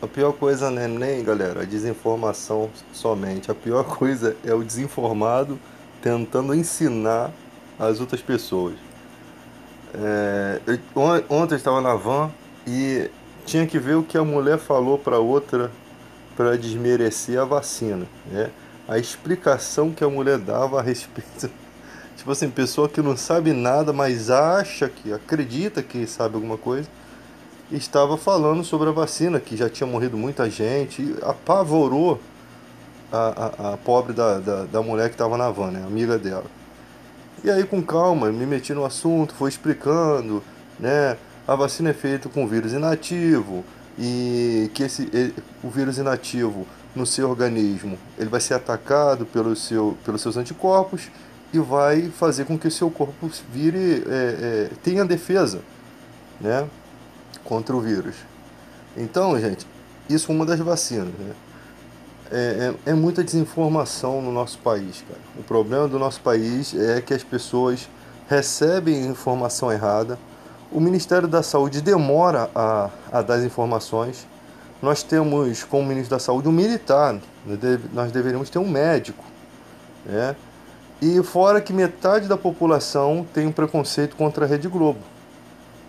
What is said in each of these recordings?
A pior coisa não é nem, galera, a desinformação somente. A pior coisa é o desinformado tentando ensinar as outras pessoas. Ontem eu estava na van e tinha que ver o que a mulher falou para outra para desmerecer a vacina, né? A explicação que a mulher dava a respeito, tipo assim, pessoa que não sabe nada, mas acha que acredita que sabe alguma coisa, estava falando sobre a vacina, que já tinha morrido muita gente, e apavorou a pobre da mulher que estava na van, né? Amiga dela. E aí, com calma, me meti no assunto, foi explicando, né? A vacina é feita com vírus inativo e que o vírus inativo no seu organismo ele vai ser atacado pelos seus anticorpos e vai fazer com que o seu corpo tenha defesa, né? Contra o vírus. Então, gente, isso é uma das vacinas, né? É muita desinformação no nosso país, cara. O problema do nosso país é que as pessoas recebem informação errada. O Ministério da Saúde demora a dar as informações. Nós temos como ministro da Saúde um militar, nós deveríamos ter um médico, né? E fora que metade da população tem um preconceito contra a Rede Globo.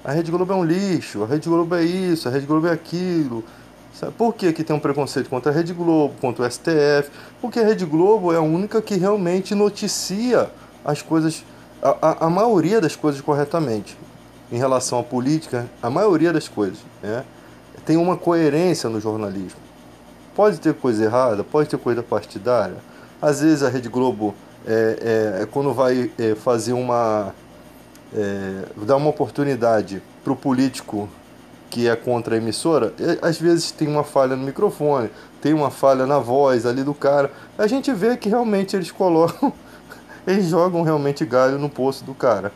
A Rede Globo é um lixo, a Rede Globo é isso, a Rede Globo é aquilo. Sabe por que tem um preconceito contra a Rede Globo, contra o STF? Porque a Rede Globo é a única que realmente noticia as coisas, a maioria das coisas corretamente. Em relação à política, a maioria das coisas, né? Tem uma coerência no jornalismo. Pode ter coisa errada, pode ter coisa partidária. Às vezes a Rede Globo, quando vai fazer dar uma oportunidade para o político que é contra a emissora, às vezes tem uma falha no microfone, tem uma falha na voz ali do cara. A gente vê que realmente eles colocam, eles jogam realmente galho no poço do cara.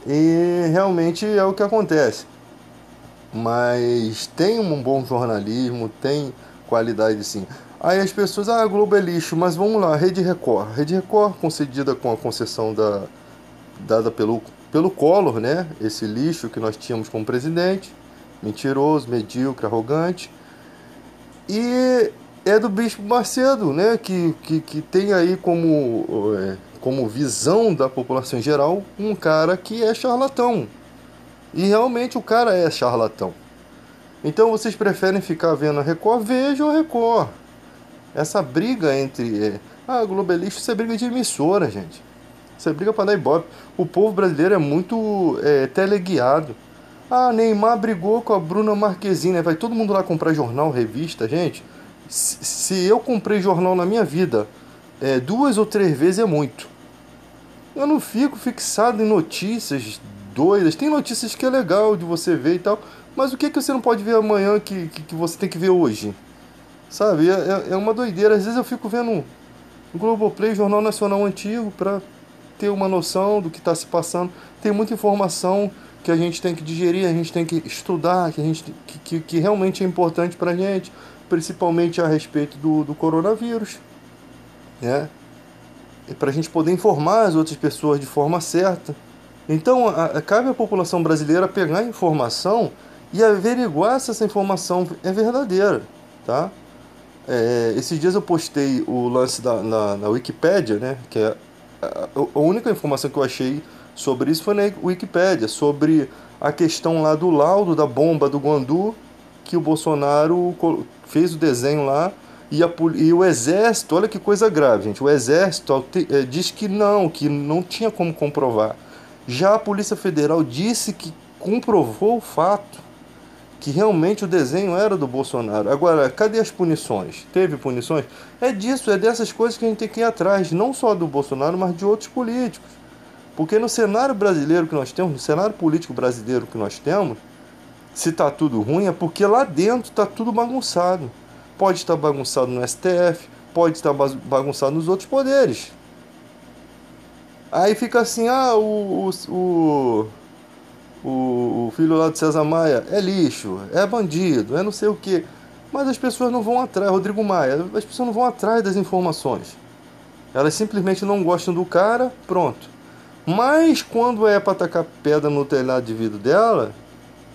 E realmente é o que acontece. Mas tem um bom jornalismo, tem qualidade sim. Aí as pessoas, a Globo é lixo, mas vamos lá, Rede Record. Rede Record concedida com a concessão dada pelo Collor, né? Esse lixo que nós tínhamos como presidente, mentiroso, medíocre, arrogante. E é do Bispo Macedo, né? Que tem aí como visão da população em geral um cara que é charlatão. E realmente o cara é charlatão. Então vocês preferem ficar vendo a Record? Vejam a Record. Essa briga entre. Globo é lixo, isso é briga de emissora, gente. Isso é briga para dar ibope. O povo brasileiro é muito teleguiado. Neymar brigou com a Bruna Marquezine, né? Vai todo mundo lá comprar jornal, revista, gente. Se eu comprei jornal na minha vida, 2 ou 3 vezes é muito. Eu não fico fixado em notícias doidas. Tem notícias que é legal de você ver e tal. Mas o que você não pode ver amanhã que você tem que ver hoje? Sabe? É uma doideira. Às vezes eu fico vendo o Globoplay, Jornal Nacional Antigo, pra ter uma noção do que está se passando. Tem muita informação que a gente tem que digerir, a gente tem que estudar, que realmente é importante pra gente, principalmente a respeito do coronavírus, né? E para a gente poder informar as outras pessoas de forma certa. Então, cabe à população brasileira pegar a informação e averiguar se essa informação é verdadeira, tá? Esses dias eu postei o lance na Wikipédia, né? Que é a única informação que eu achei sobre isso foi na Wikipédia, sobre a questão lá do laudo da bomba do Guandu, que o Bolsonaro fez o desenho lá e o exército, olha que coisa grave, gente, o exército diz que não tinha como comprovar. Já a Polícia Federal disse que comprovou o fato, que realmente o desenho era do Bolsonaro. Agora, cadê as punições? Teve punições? É dessas coisas que a gente tem que ir atrás, não só do Bolsonaro, mas de outros políticos. Porque no cenário brasileiro que nós temos, no cenário político brasileiro que nós temos, se está tudo ruim é porque lá dentro está tudo bagunçado. Pode estar bagunçado no STF, pode estar bagunçado nos outros poderes. Aí fica assim, o filho lá de César Maia é lixo, é bandido, é não sei o quê. Mas as pessoas não vão atrás, Rodrigo Maia, as pessoas não vão atrás das informações. Elas simplesmente não gostam do cara, pronto. Mas quando é para tacar pedra no telhado de vidro dela,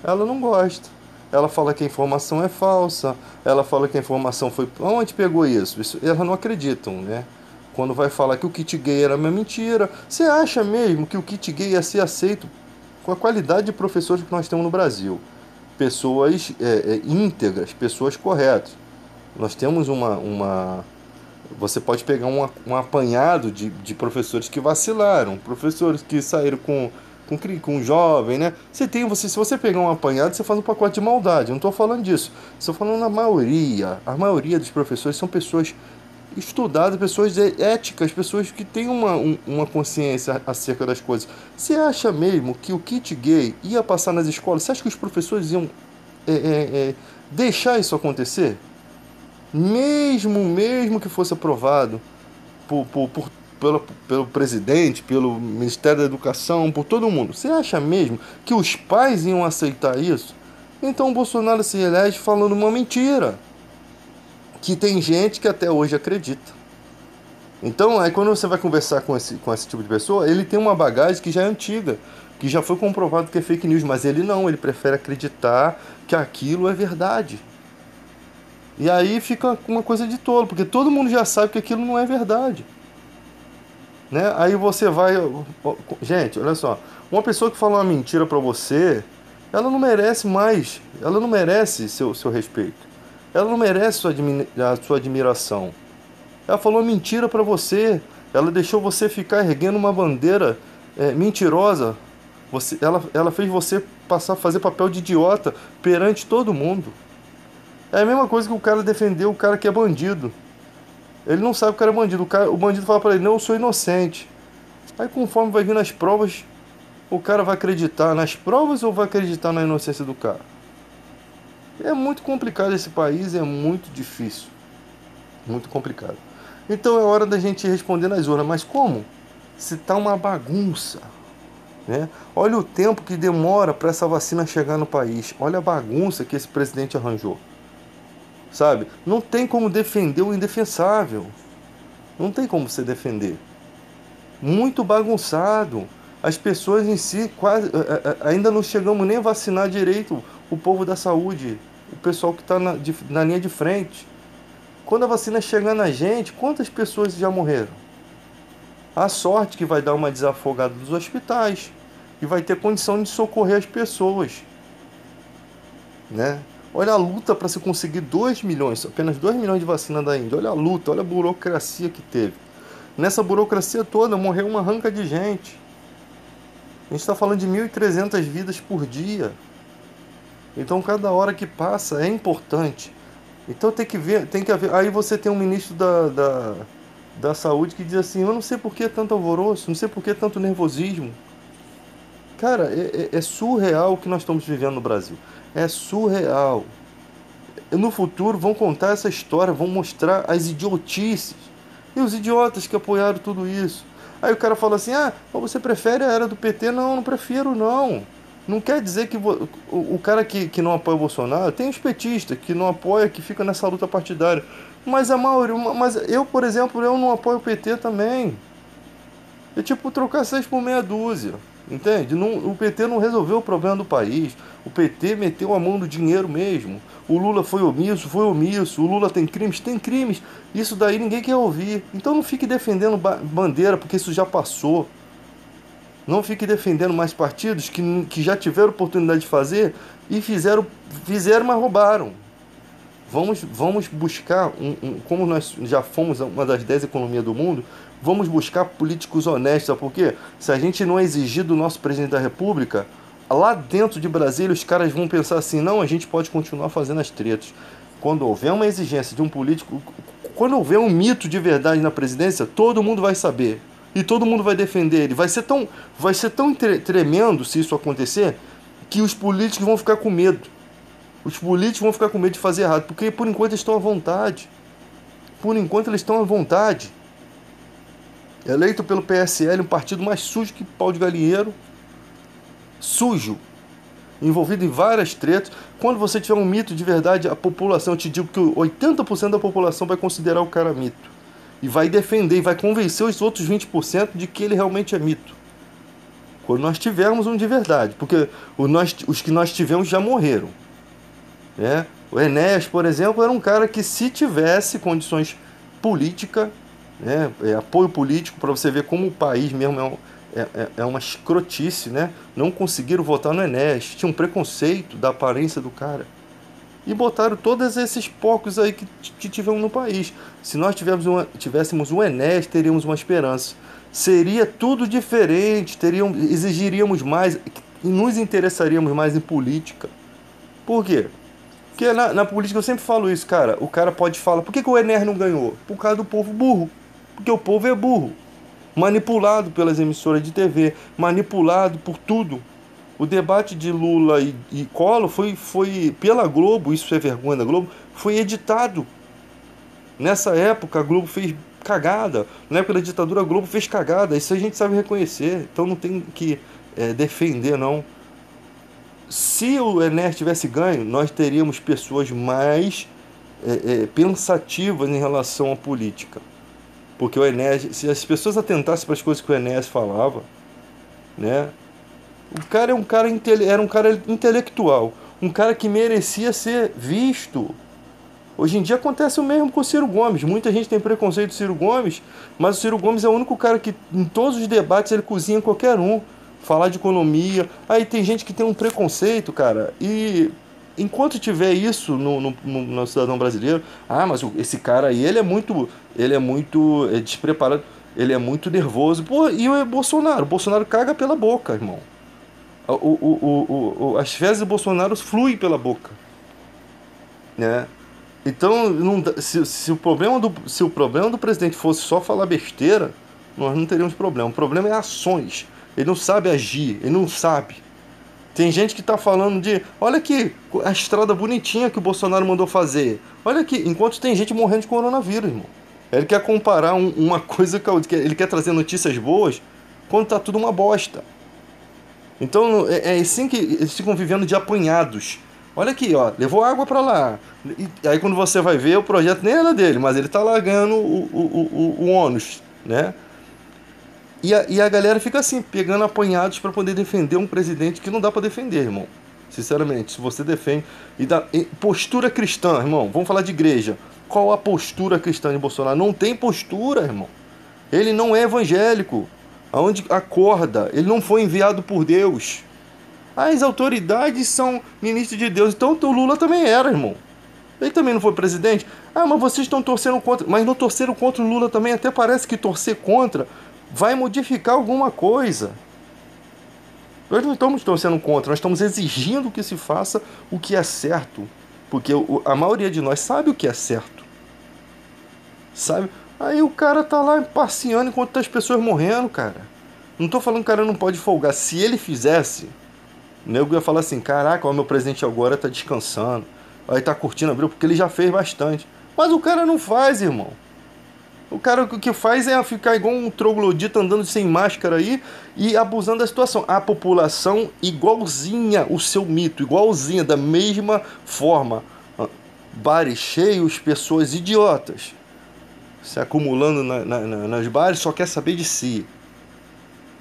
ela não gosta. ela fala que a informação é falsa, ela fala que a informação foi... Onde pegou isso? Elas não acreditam, né? Quando vai falar que o kit gay era uma mentira, você acha mesmo que o kit gay ia ser aceito com a qualidade de professores que nós temos no Brasil? Pessoas íntegras, pessoas corretas. Nós temos você pode pegar um apanhado de professores que vacilaram, professores que saíram com um jovem, né? Se você pegar um apanhado, você faz um pacote de maldade. Eu não estou falando disso. Estou falando na maioria. A maioria dos professores são pessoas estudadas, pessoas éticas, pessoas que têm uma consciência acerca das coisas. Você acha mesmo que o kit gay ia passar nas escolas? Você acha que os professores iam deixar isso acontecer? Mesmo que fosse aprovado pelo presidente, pelo Ministério da Educação, por todo mundo, você acha mesmo que os pais iam aceitar isso? Então o Bolsonaro se elege falando uma mentira, que tem gente que até hoje acredita. Então, aí quando você vai conversar com esse tipo de pessoa, ele tem uma bagagem que já é antiga, que já foi comprovado que é fake news, mas ele não, ele prefere acreditar que aquilo é verdade. E aí fica uma coisa de tolo, porque todo mundo já sabe que aquilo não é verdade. Né? Aí você vai... Gente, olha só. Uma pessoa que fala uma mentira pra você, ela não merece mais. Ela não merece seu respeito. Ela não merece a sua admiração. Ela falou mentira pra você. Ela deixou você ficar erguendo uma bandeira mentirosa. Ela fez você passar a fazer papel de idiota perante todo mundo. É a mesma coisa que o cara defendeu o cara que é bandido. Ele não sabe que o cara é bandido. O bandido fala pra ele, não, eu sou inocente. Aí conforme vai vindo as provas, o cara vai acreditar nas provas ou vai acreditar na inocência do cara? É muito complicado esse país, é muito difícil. Muito complicado. Então é hora da gente responder nas urnas. Mas como? Se tá uma bagunça. Né? Olha o tempo que demora para essa vacina chegar no país. Olha a bagunça que esse presidente arranjou. Sabe? Não tem como defender o indefensável. Não tem como você defender. Muito bagunçado. As pessoas em si quase ainda não chegamos nem a vacinar direito o povo da saúde, o pessoal que está na linha de frente. Quando a vacina chegar na gente, quantas pessoas já morreram? A sorte que vai dar uma desafogada dos hospitais e vai ter condição de socorrer as pessoas, né? Olha a luta para se conseguir 2 milhões, apenas 2 milhões de vacina da Índia. Olha a luta, olha a burocracia que teve. Nessa burocracia toda morreu uma ranca de gente. A gente está falando de 1.300 vidas por dia. Então cada hora que passa é importante. Então tem que haver. Aí você tem um ministro da saúde que diz assim, eu não sei por que tanto alvoroço, não sei por que tanto nervosismo. Cara, é surreal o que nós estamos vivendo no Brasil. É surreal. No futuro vão contar essa história, vão mostrar as idiotices. E os idiotas que apoiaram tudo isso. Aí o cara fala assim, você prefere a era do PT? Não, não prefiro não. Não quer dizer que o cara que não apoia o Bolsonaro, tem os petistas que não apoia, que fica nessa luta partidária. Mas a maioria, mas eu, por exemplo, eu não apoio o PT também. É tipo trocar 6 por meia dúzia. Entende? O PT não resolveu o problema do país. O PT meteu a mão no dinheiro mesmo. O Lula foi omisso, foi omisso. O Lula tem crimes, tem crimes. Isso daí ninguém quer ouvir. Então não fique defendendo bandeira, porque isso já passou. Não fique defendendo mais partidos que já tiveram oportunidade de fazer e fizeram, mas roubaram. Vamos buscar, como nós já fomos uma das 10 economias do mundo, vamos buscar políticos honestos. Sabe por quê? Se a gente não exigir do nosso presidente da República, lá dentro de Brasília os caras vão pensar assim, não, a gente pode continuar fazendo as tretas. Quando houver uma exigência de um político, quando houver um mito de verdade na presidência, todo mundo vai saber. E todo mundo vai defender ele. Vai ser tão tremendo se isso acontecer, que os políticos vão ficar com medo. Os políticos vão ficar com medo de fazer errado, porque por enquanto eles estão à vontade. Por enquanto eles estão à vontade. Eleito pelo PSL, um partido mais sujo que pau de galinheiro. Sujo. Envolvido em várias tretas. Quando você tiver um mito de verdade, a população, eu te digo que 80% da população vai considerar o cara mito. E vai defender, e vai convencer os outros 20% de que ele realmente é mito. Quando nós tivermos um de verdade. Porque os que nós tivemos já morreram. né? O Enéas, por exemplo, era um cara que, se tivesse condições políticas, né, apoio político, para você ver como o país mesmo é uma escrotice, né? Não conseguiram votar no Enéas, tinha um preconceito da aparência do cara. E botaram todos esses porcos aí que tivemos no país. Se nós tivéssemos um Enéas, teríamos uma esperança. Seria tudo diferente, exigiríamos mais, e nos interessaríamos mais em política. Por quê? Porque na política eu sempre falo isso, cara. O cara pode falar, por que o Enéas não ganhou? Por causa do povo burro. Porque o povo é burro. Manipulado pelas emissoras de TV, manipulado por tudo. O debate de Lula e Collor foi pela Globo, isso é vergonha da Globo, foi editado. Nessa época a Globo fez cagada. Na época da ditadura a Globo fez cagada. Isso a gente sabe reconhecer. Então não tem que defender, não. Se o Enéas tivesse ganho, nós teríamos pessoas mais pensativas em relação à política. Porque o Enéas, se as pessoas atentassem para as coisas que o Enéas falava, né? O cara era um cara intelectual, um cara que merecia ser visto. Hoje em dia acontece o mesmo com o Ciro Gomes. Muita gente tem preconceito do Ciro Gomes, mas o Ciro Gomes é o único cara que em todos os debates ele cozinha qualquer um. Falar de economia. Aí tem gente que tem um preconceito, cara. E enquanto tiver isso no cidadão brasileiro, mas esse cara aí, ele é muito despreparado, ele é muito nervoso. Pô, e o Bolsonaro? O Bolsonaro caga pela boca, irmão. As fezes do Bolsonaro fluem pela boca, né? Então, se o problema do presidente fosse só falar besteira, nós não teríamos problema. O problema é ações. Ele não sabe agir, ele não sabe. Tem gente que está falando de, olha aqui, a estrada bonitinha que o Bolsonaro mandou fazer. Olha aqui, enquanto tem gente morrendo de coronavírus, irmão. Ele quer comparar uma coisa com a outra, ele quer trazer notícias boas quando tá tudo uma bosta. Então é assim que eles ficam vivendo de apanhados. Olha aqui, ó, levou água para lá. E aí quando você vai ver, o projeto nem era dele, mas ele tá lá ganhando o ônus, né? E a galera fica assim, pegando apanhados para poder defender um presidente que não dá para defender, irmão. Sinceramente, se você defende. Postura cristã, irmão, vamos falar de igreja. Qual a postura cristã de Bolsonaro? Não tem postura, irmão. Ele não é evangélico. Aonde acorda? Ele não foi enviado por Deus. As autoridades são ministros de Deus. Então o Lula também era, irmão. Ele também não foi presidente. Mas vocês estão torcendo contra. Mas não torceram contra o Lula também. Até parece que torcer contra vai modificar alguma coisa. Nós não estamos torcendo contra. Nós estamos exigindo que se faça o que é certo. Porque a maioria de nós sabe o que é certo. Sabe? Aí o cara tá lá passeando enquanto tá as pessoas morrendo, cara. Não tô falando que o cara não pode folgar. Se ele fizesse, o nego ia falar assim, caraca, o meu presidente agora tá descansando. Aí tá curtindo a briga, porque ele já fez bastante. Mas o cara não faz, irmão. O cara o que faz é ficar igual um troglodita andando sem máscara aí e abusando da situação. A população igualzinha o seu mito, igualzinha, da mesma forma. Bares cheios, pessoas idiotas se acumulando nas bares, só quer saber de si,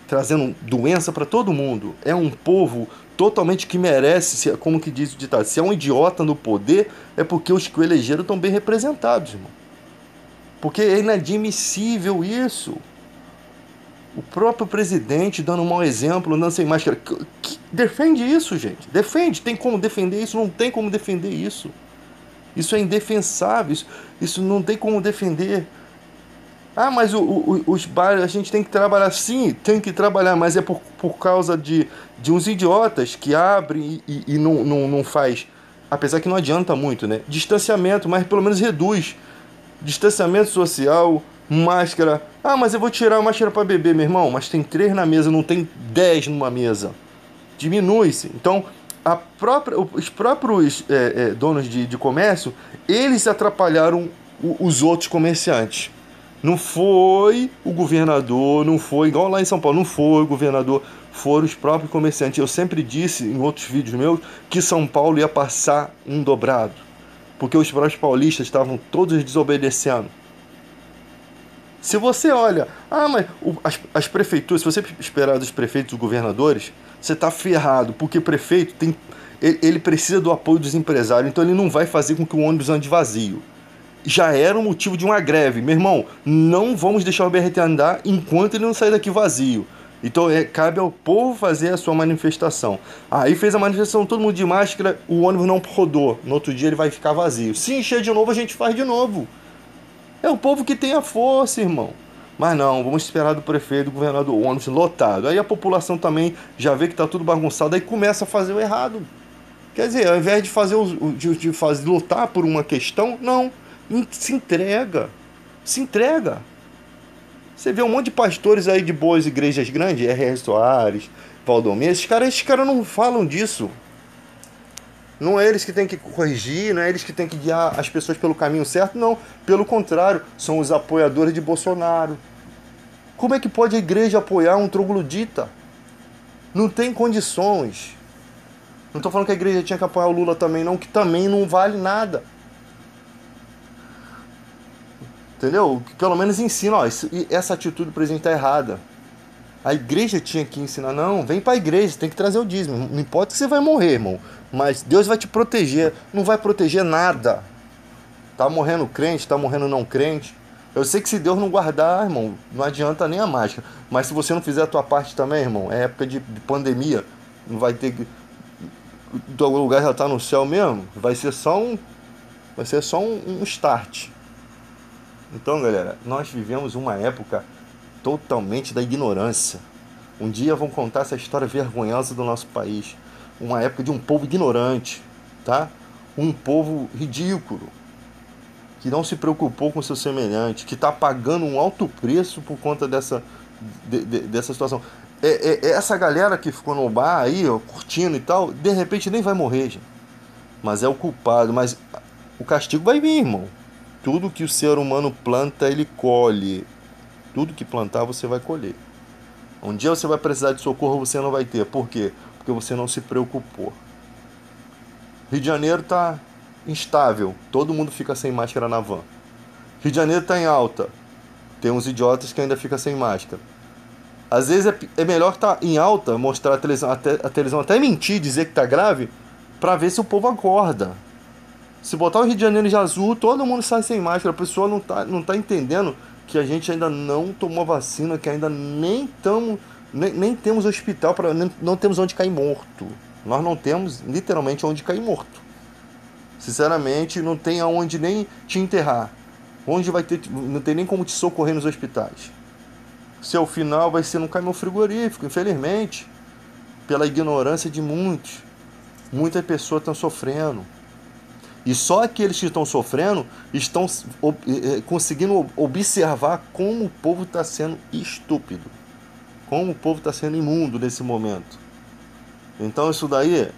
trazendo doença para todo mundo. É um povo totalmente que merece, como que diz o ditado, se é um idiota no poder, é porque os que o elegeram estão bem representados, irmão. Porque é inadmissível isso. O próprio presidente dando um mau exemplo, andando sem máscara. Defende isso, gente. Defende. Tem como defender isso? Não tem como defender isso. Isso é indefensável. Isso não tem como defender. Mas os bares, a gente tem que trabalhar. Sim, tem que trabalhar, mas é por causa de uns idiotas que abrem e não faz. Apesar que não adianta muito, né? Distanciamento, mas pelo menos reduz. Distanciamento social, máscara. Mas eu vou tirar a máscara para beber, meu irmão. Mas tem 3 na mesa, não tem 10 numa mesa. Diminui-se. Então, os próprios donos de comércio, eles atrapalharam os outros comerciantes. Não foi o governador, não foi, igual lá em São Paulo, não foi o governador, foram os próprios comerciantes. Eu sempre disse em outros vídeos meus que São Paulo ia passar um dobrado. Porque os próprios paulistas estavam todos desobedecendo. Se você olha, mas as prefeituras, se você esperar dos prefeitos e dos governadores, você está ferrado, porque prefeito Ele precisa do apoio dos empresários, então ele não vai fazer com que o ônibus ande vazio. Já era o motivo de uma greve. Meu irmão, não vamos deixar o BRT andar enquanto ele não sair daqui vazio. Então cabe ao povo fazer a sua manifestação. Aí fez a manifestação, todo mundo de máscara, o ônibus não rodou. No outro dia ele vai ficar vazio. Se encher de novo, a gente faz de novo. É o povo que tem a força, irmão. Mas não, vamos esperar do prefeito, do governador, o ônibus lotado. Aí a população também já vê que está tudo bagunçado, aí começa a fazer o errado. Quer dizer, ao invés de fazer lutar por uma questão, não. Se entrega. Se entrega. Você vê um monte de pastores aí de boas igrejas grandes, R.R. Soares, Valdomiro, esses caras não falam disso. Não é eles que têm que corrigir, não é eles que têm que guiar as pessoas pelo caminho certo, não. Pelo contrário, são os apoiadores de Bolsonaro. Como é que pode a igreja apoiar um troglodita? Não tem condições. Não estou falando que a igreja tinha que apoiar o Lula também, não, que também não vale nada. Entendeu? Pelo menos ensina, ó, essa atitude do presidente está errada. A igreja tinha que ensinar, não, vem para a igreja, tem que trazer o dízimo. Não importa que você vai morrer, irmão, mas Deus vai te proteger. Não vai proteger nada. Tá morrendo crente, tá morrendo não crente. Eu sei que se Deus não guardar, irmão, não adianta nem a máscara. Mas se você não fizer a tua parte também, irmão, é época de pandemia, não vai ter que... O lugar já tá no céu mesmo, vai ser só um start. Então, galera, nós vivemos uma época totalmente da ignorância. Um dia vão contar essa história vergonhosa do nosso país. Uma época de um povo ignorante, tá? Um povo ridículo, que não se preocupou com seu semelhante, que está pagando um alto preço por conta dessa situação. Essa galera que ficou no bar aí, ó, curtindo e tal, de repente nem vai morrer, gente. Mas é o culpado. Mas o castigo vai vir, irmão. Tudo que o ser humano planta, ele colhe. Tudo que plantar, você vai colher. Um dia você vai precisar de socorro, você não vai ter. Por quê? Porque você não se preocupou. Rio de Janeiro está instável. Todo mundo fica sem máscara na van. Rio de Janeiro está em alta. Tem uns idiotas que ainda ficam sem máscara. Às vezes é melhor estar em alta, mostrar a televisão até mentir, dizer que está grave, para ver se o povo acorda. Se botar o Rio de Janeiro de azul, todo mundo sai sem máscara. A pessoa não tá entendendo que a gente ainda não tomou vacina, que ainda nem temos hospital, não temos onde cair morto. Nós não temos literalmente onde cair morto. Sinceramente, não tem aonde nem te enterrar. Onde vai ter, não tem nem como te socorrer nos hospitais. Seu final vai ser num caminhão frigorífico, infelizmente, pela ignorância de muitos. Muitas pessoas estão sofrendo. E só aqueles que estão sofrendo estão conseguindo observar como o povo está sendo estúpido. Como o povo está sendo imundo nesse momento. Então isso daí,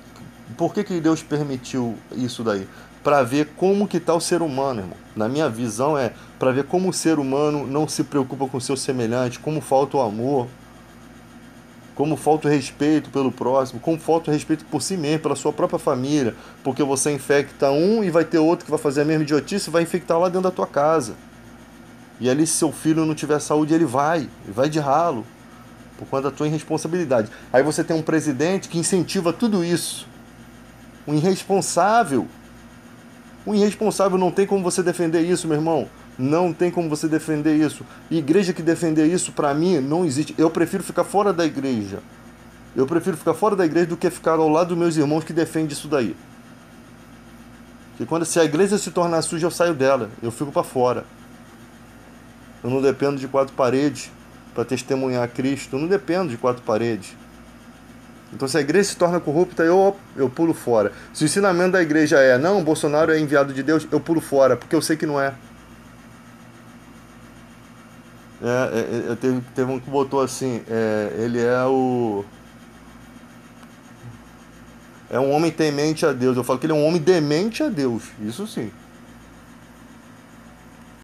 por que Deus permitiu isso daí? Para ver como que está o ser humano, irmão. Na minha visão é para ver como o ser humano não se preocupa com o seu semelhante, como falta o amor, como falta o respeito pelo próximo, como falta o respeito por si mesmo, pela sua própria família, porque você infecta um e vai ter outro que vai fazer a mesma idiotice e vai infectar lá dentro da tua casa. E ali, se seu filho não tiver saúde, ele vai de ralo, por conta da tua irresponsabilidade. Aí você tem um presidente que incentiva tudo isso. Um irresponsável. Um irresponsável, não tem como você defender isso, meu irmão. Não tem como você defender isso. Igreja que defender isso, pra mim, não existe. Eu prefiro ficar fora da igreja. Eu prefiro ficar fora da igreja do que ficar ao lado dos meus irmãos que defendem isso daí. Porque se a igreja se tornar suja, eu saio dela. Eu fico pra fora. Eu não dependo de quatro paredes para testemunhar a Cristo. Eu não dependo de quatro paredes. Então, se a igreja se torna corrupta, eu pulo fora. Se o ensinamento da igreja não, Bolsonaro é enviado de Deus, eu pulo fora, porque eu sei que não é. Teve um que botou assim, ele é um homem temente a Deus. Eu falo que ele é um homem demente a Deus, isso sim.